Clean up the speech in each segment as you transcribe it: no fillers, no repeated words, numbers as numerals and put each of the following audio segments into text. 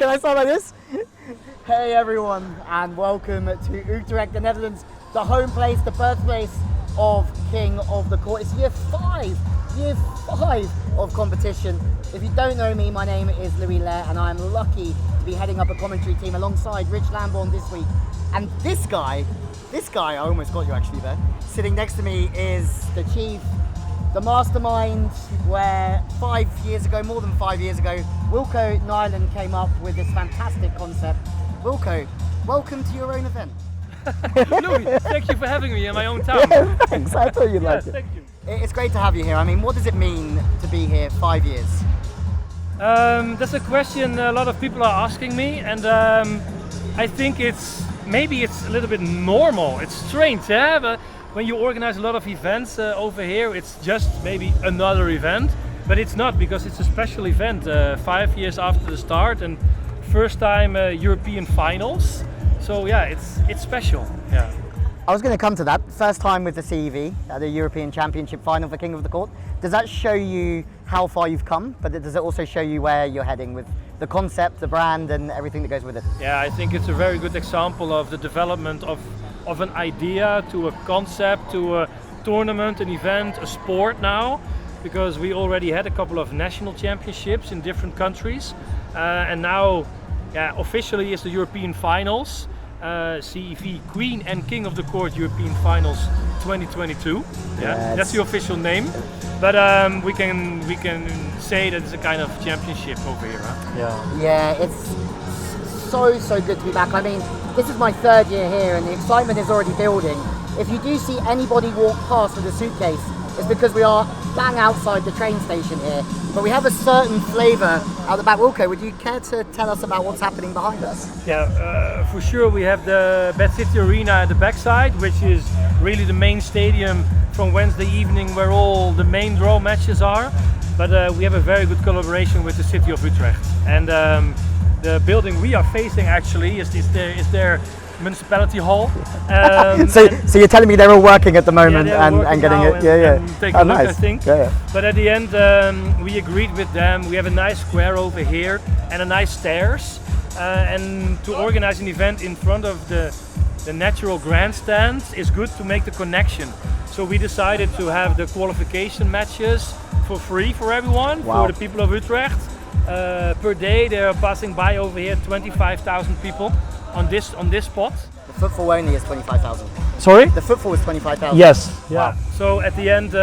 Can I start like this? Hey everyone, and welcome to Utrecht, the Netherlands, the home place, the birthplace of King of the Court. It's year five of competition. If you don't know me, my name is Lewie Lett, and I'm lucky to be heading up a commentary team alongside Rich Lambourne this week. And this guy, I almost got you actually there, sitting next to me is the chief, the mastermind, where more than 5 years ago, Wilco Nijland came up with this fantastic concept. Wilco, welcome to your own event. Louis, thank you for having me in my own town. Yeah, thanks, I thought you'd like it. Thank you. It's great to have you here. I mean, what does it mean to be here 5 years? That's a question a lot of people are asking me, and I think maybe it's a little bit normal. It's strange, yeah? But when you organize a lot of events over here, it's just maybe another event, but it's not, because it's a special event. 5 years after the start, and first time European finals. So yeah, it's special. Yeah. I was going to come to that. First time with the CEV, the European Championship final for King of the Court. Does that show you how far you've come? But does it also show you where you're heading with the concept, the brand, and everything that goes with it? Yeah, I think it's a very good example of the development of an idea to a concept, to a tournament, an event, a sport now, because we already had a couple of national championships in different countries, and now officially it's the European finals, CEV Queen and King of the Court European Finals 2022. Yeah, that's the official name, but we can say that it's a kind of championship over here. Huh? Yeah, it's so good to be back. I mean, this is my third year here, and the excitement is already building. If you do see anybody walk past with a suitcase, it's because we are bang outside the train station here. But we have a certain flavour out the back. Wilco, would you care to tell us about what's happening behind us? Yeah, for sure. We have the Bad City Arena at the backside, which is really the main stadium from Wednesday evening, where all the main draw matches are. But we have a very good collaboration with the city of Utrecht. And the building we are facing actually is their municipality hall. So you're telling me they're all working at the moment and getting it? And take a look, nice. I think. Yeah. But at the end, we agreed with them. We have a nice square over here and a nice stairs. And to organize an event in front of the natural grandstands is good to make the connection. So we decided to have the qualification matches for free for everyone, for the people of Utrecht. Per day they are passing by over here 25,000 people on this spot. The footfall only is 25,000. Sorry? The footfall is 25,000. Yes. Yeah. Wow. So at the end,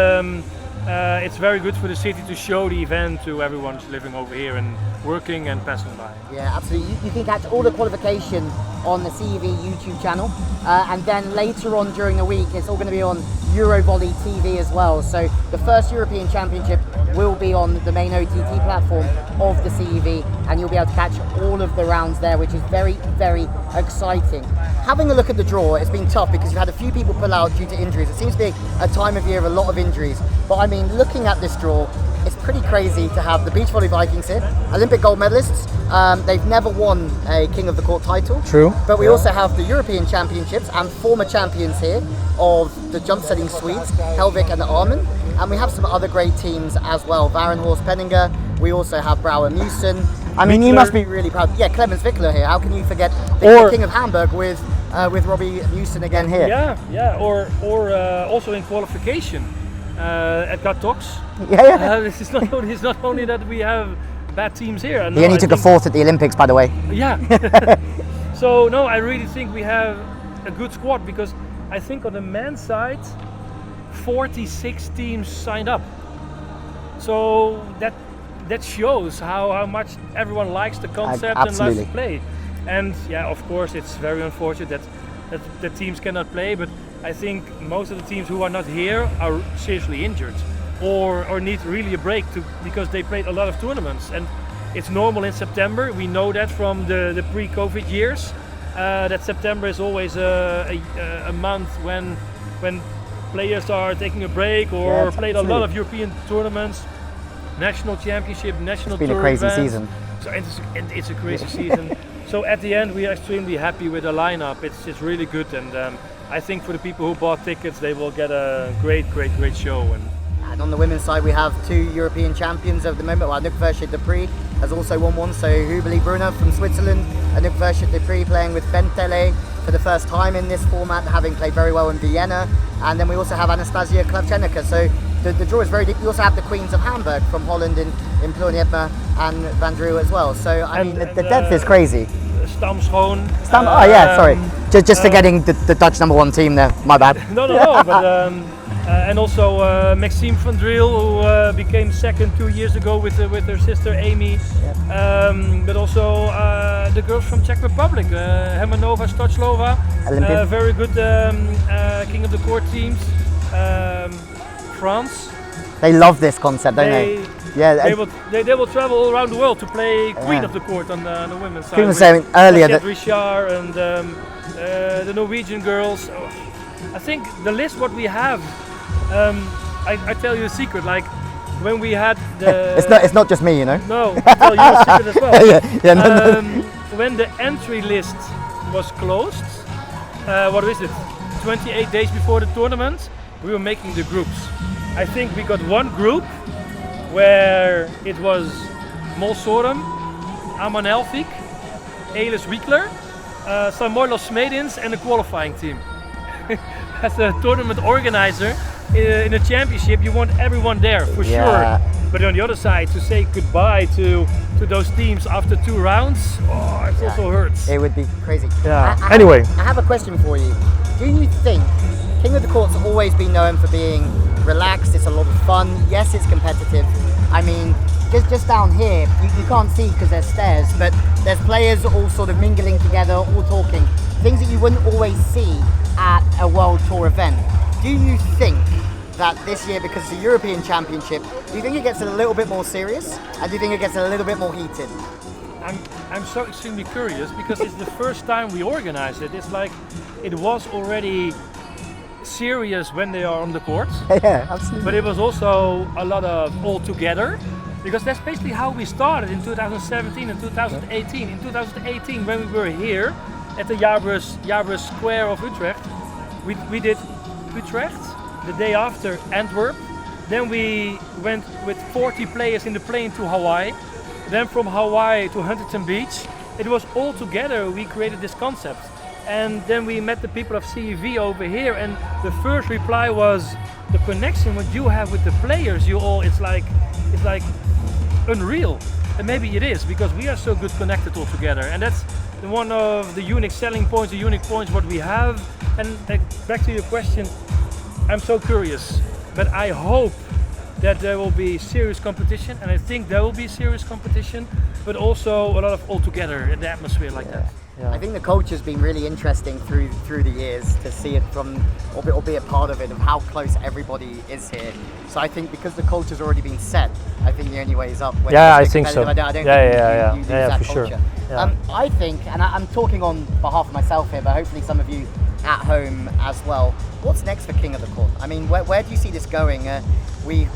it's very good for the city to show the event to everyone who's living over here and working and passing by. Yeah, absolutely. You can catch all the qualification on the CEV YouTube channel, and then later on during the week, it's all going to be on Eurovolley TV as well. So the first European Championship will be on the main OTT platform of the CEV, and you'll be able to catch all of the rounds there, which is very, very exciting. Having a look at the draw, it's been tough because you've had a few people pull out due to injuries. It seems to be a time of year of a lot of injuries. But I mean, looking at this draw, it's pretty crazy to have the beach volley Vikings here, Olympic gold medalists. They've never won a King of the Court title. True. But we also have the European Championships and former champions here of the jump setting Swedes, Helvik and Armin. And we have some other great teams as well. Varenhorst Penninger. We also have Brouwer Musen. I mean, you must be really proud. Yeah, Clemens Wickler here. How can you forget the King of Hamburg with Robbie Musen again here? Yeah. Or also in qualification. Edgar Tox. It's not only that we have bad teams here. He only took a fourth at the Olympics, by the way. Yeah. So no, I really think we have a good squad, because I think on the men's side, 46 teams signed up. So that shows how much everyone likes the concept and likes to play. And yeah, of course, it's very unfortunate that the teams cannot play, but I think most of the teams who are not here are seriously injured or need really a break because they played a lot of tournaments. And it's normal in September. We know that from the pre-COVID years, that September is always a month when players are taking a break or played a lot of European tournaments, national championship, national tour events. It's been a crazy season. So it's a crazy season. So at the end, we are extremely happy with the lineup. It's really good, and I think for the people who bought tickets, they will get a great show. And And on the women's side, we have 2 European champions at the moment. Well, Anouk Verschitt-Depree has also won one. So Hubeli Brunner from Switzerland, Anouk Verschitt-Depree playing with Bentele for the first time in this format, having played very well in Vienna. And then we also have Anastasia Klavchenica. So the draw is very deep. You also have the Queens of Hamburg from Holland in Plonietma and Van Drew as well. So I mean, the depth is crazy. Stam Schoon. Oh yeah, sorry. Just forgetting the Dutch #1 team there. My bad. No. But and also Maxime van Driel, who became second 2 years ago with her sister Amy. Yeah. But also the girls from Czech Republic, Hermanova, Stočlova, very good King of the Court teams. France. They love this concept, don't they? Yeah, they will travel all around the world to play Queen of the Court on the women's side. People were saying earlier that Richard and the Norwegian girls. I think the list what we have. I tell you a secret. Like when we had the. It's not just me, you know. No, I tell you a secret as well. No. When the entry list was closed, what is it? 28 days before the tournament, we were making the groups. I think we got one group where it was Molsorum, Amon Elfik, Elis Wiekler, Samoilos Smedins and the qualifying team. As a tournament organizer in a championship, you want everyone there for sure. But on the other side, to say goodbye to those teams after 2 rounds, it also hurts. It would be crazy. Yeah. Anyway, I have a question for you. Do you think King of the Court's always been known for being relaxed? It's a lot of fun. Yes, it's competitive. I mean, just down here, you can't see because there's stairs, but there's players all sort of mingling together, all talking. Things that you wouldn't always see at a World Tour event. Do you think that this year, because it's a European Championship, do you think it gets a little bit more serious? And do you think it gets a little bit more heated? I'm so extremely curious because it's the first time we organize it. It's like it was already serious when they are on the court. Yeah, absolutely. But it was also a lot of all together, because that's basically how we started in 2017 and 2018. In 2018, when we were here at the Jaarbeurs Square of Utrecht, we did Utrecht, the day after Antwerp, then we went with 40 players in the plane to Hawaii, then from Hawaii to Huntington Beach. It was all together we created this concept. And then we met the people of CEV over here, and the first reply was the connection what you have with the players. It's like unreal, and maybe it is because we are so good connected all together, and that's one of the unique selling points, the unique points what we have. And back to your question, I'm so curious, but I hope that there will be serious competition, and I think there will be serious competition, but also a lot of all together in the atmosphere like that. Yeah. I think the culture's been really interesting through the years to see it from, or be a part of it, of how close everybody is here. So I think because the culture's already been set, I think the only way is up. I think so. I don't think you lose that for culture. Sure. Yeah. I think, and I'm talking on behalf of myself here, but hopefully some of you at home as well. What's next for King of the Court? I mean, where do you see this going? We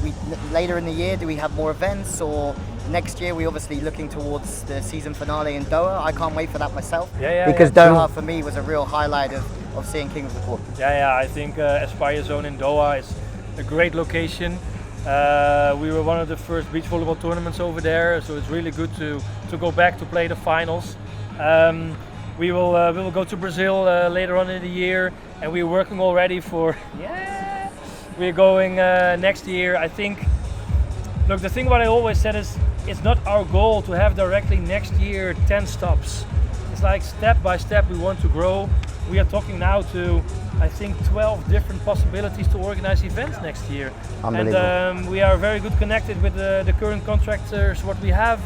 later in the year, do we have more events, or next year we're obviously looking towards the season finale in Doha? I can't wait for that myself. Because Doha for me was a real highlight of seeing King of the Court. I think Aspire Zone in Doha is a great location. We were one of the first beach volleyball tournaments over there, so it's really good to go back to play the finals. We will go to Brazil later on in the year, and we're working already for. We're going next year. I think. Look, the thing what I always said is, it's not our goal to have directly next year 10 stops. It's like step by step we want to grow. We are talking now to, I think, 12 different possibilities to organize events next year. And we are very good connected with the current contractors, what we have.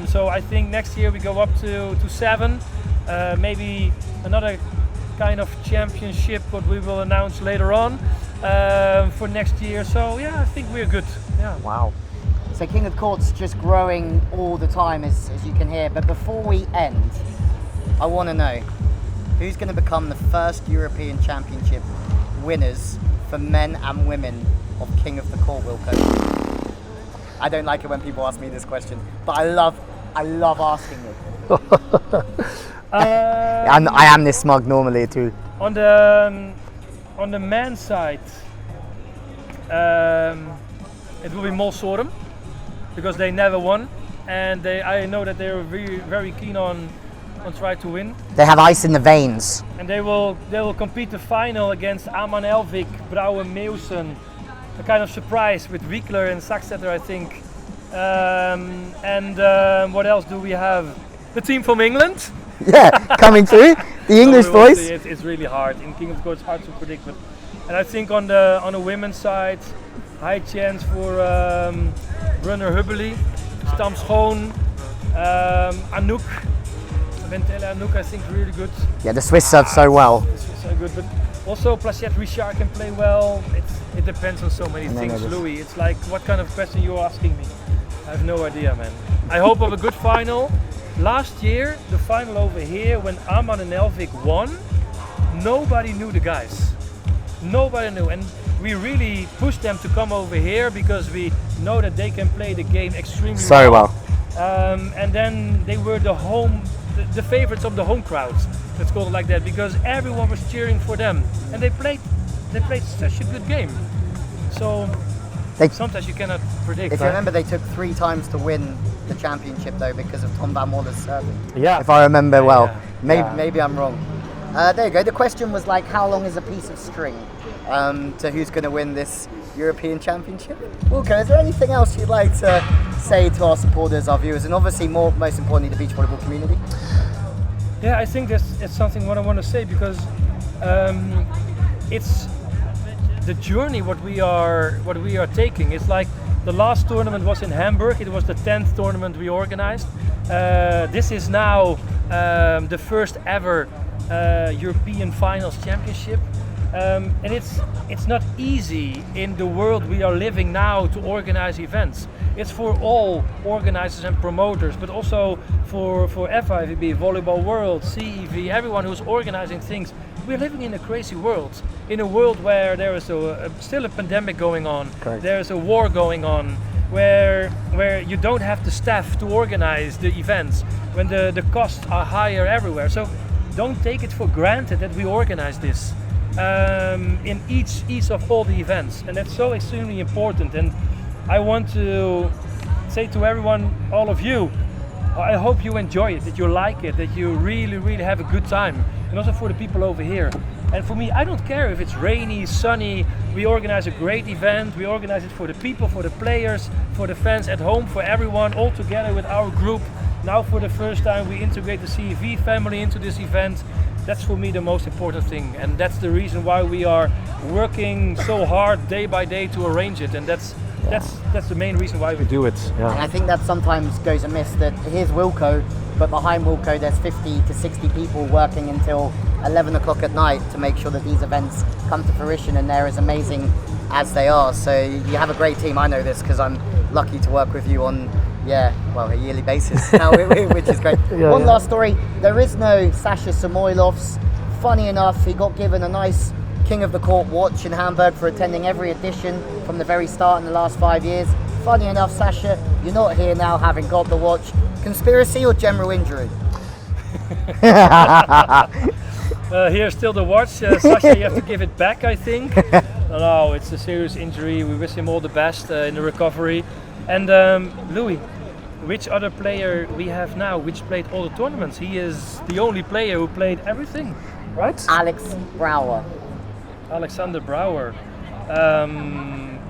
So I think next year we go up to 7, maybe another kind of championship, what we will announce later on for next year. So I think we're good. Yeah. Wow. So King of the Court's just growing all the time, as you can hear. But before we end, I want to know who's going to become the first European Championship winners for men and women of King of the Court, Wilco. I don't like it when people ask me this question, but I love asking it. I am this smug normally too. On the men's side, it will be Molsorum, because they never won, and I know that they are very keen on try to win. They have ice in the veins. And they will compete the final against Aman Elvik, Brouwer Meeuwsen, a kind of surprise with Wiekler and Saxtetter, I think. What else do we have? The team from England. Yeah, coming through. The English boys. It's really hard. In King of Court, it's hard to predict. And I think on the women's side, high chance for Brunner Hubbely, Stam Schoon, Anouk. Ventele Anouk, I think, really good. Yeah, the Swiss serve so well. The Swiss are good, but also Placette Richard can play well. It depends on so many things, Louis. It's like, what kind of question you're asking me? I have no idea, man. I hope of a good final. Last year, the final over here, when Aman and Elvik won, nobody knew the guys. Nobody knew, and we really pushed them to come over here because we know that they can play the game extremely well. And then they were the favorites of the home crowds. Let's call it like that, because everyone was cheering for them, and they played such a good game. So sometimes you cannot predict. If you remember, they took 3 times to win the championship though, because of Tom Van Moller's serving. Yeah. If I remember well. Yeah. Maybe I'm wrong. There you go. The question was like, how long is a piece of string to who's going to win this European Championship? Wilco, is there anything else you'd like to say to our supporters, our viewers, and obviously most importantly, the beach volleyball community? Yeah, I think it's something what I want to say, because it's the journey what we are taking. It's like the last tournament was in Hamburg. It was the 10th tournament we organized. This is now the first ever European Finals Championship. And it's not easy in the world we are living now to organize events. It's for all organizers and promoters, but also for FIVB, Volleyball World, CEV, everyone who's organizing things. We're living in a crazy world, in a world where there is still a pandemic going on. Correct. There's a war going on, where you don't have the staff to organize the events, when the costs are higher everywhere. So don't take it for granted that we organize this in each of all the events, and that's so extremely important. And I want to say to everyone, all of you, I hope you enjoy it, that you like it, that you really have a good time, and also for the people over here. And for me, I don't care if it's rainy, sunny. We organize a great event. We organize it for the people, for the players, for the fans at home, for everyone, all together with our group. Now for the first time we integrate the CEV family into this event. That's for me the most important thing, and that's the reason why we are working so hard day by day to arrange it, and that's the main reason why we do it. And I think that sometimes goes amiss, that here's Wilco, but behind Wilco there's 50 to 60 people working until 11 o'clock at night to make sure that these events come to fruition, and they're as amazing as they are. So you have a great team. I know this because I'm lucky to work with you on a yearly basis now, which is great. One last story. There is no Sasha Samoilovs. Funny enough, he got given a nice King of the Court watch in Hamburg for attending every edition from the very start in the last 5 years. Funny enough, Sasha, you're not here now having got the watch. Conspiracy or general injury? Here's still the watch. Sasha, you have to give it back, I think. No, it's a serious injury. We wish him all the best in the recovery. And Louis, which other player we have now which played all the tournaments? He is the only player who played everything, right? Alex Brouwer. Alexander Brouwer.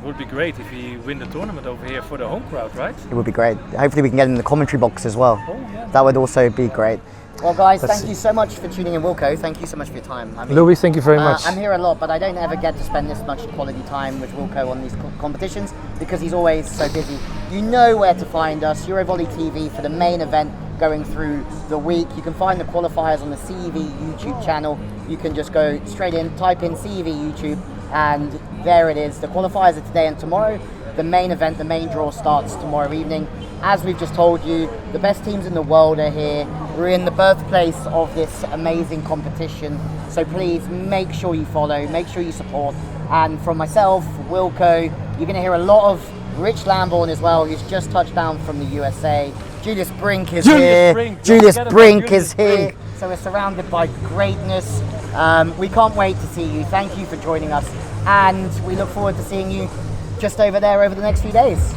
Would be great if he win the tournament over here for the home crowd, right? It would be great. Hopefully we can get him in the commentary box as well. Oh, yeah. That would also be great. Well, guys, thank you so much for tuning in. Wilco, thank you so much for your time. I mean, Louis, thank you very much. I'm here a lot, but I don't ever get to spend this much quality time with Wilco on these competitions because he's always so busy. You know where to find us, Eurovolley TV, for the main event going through the week. You can find the qualifiers on the CEV YouTube channel. You can just go straight in, type in CEV YouTube, and there it is. The qualifiers are today and tomorrow. The main event, the main draw, starts tomorrow evening. As we've just told you, the best teams in the world are here. We're in the birthplace of this amazing competition. So please make sure you follow, make sure you support. And from myself, Wilco, you're going to hear a lot of Rich Lamborn as well, who's just touched down from the USA. Julius Brink is here. Julius Brink is here. So we're surrounded by greatness. We can't wait to see you. Thank you for joining us. And we look forward to seeing you just over there over the next few days.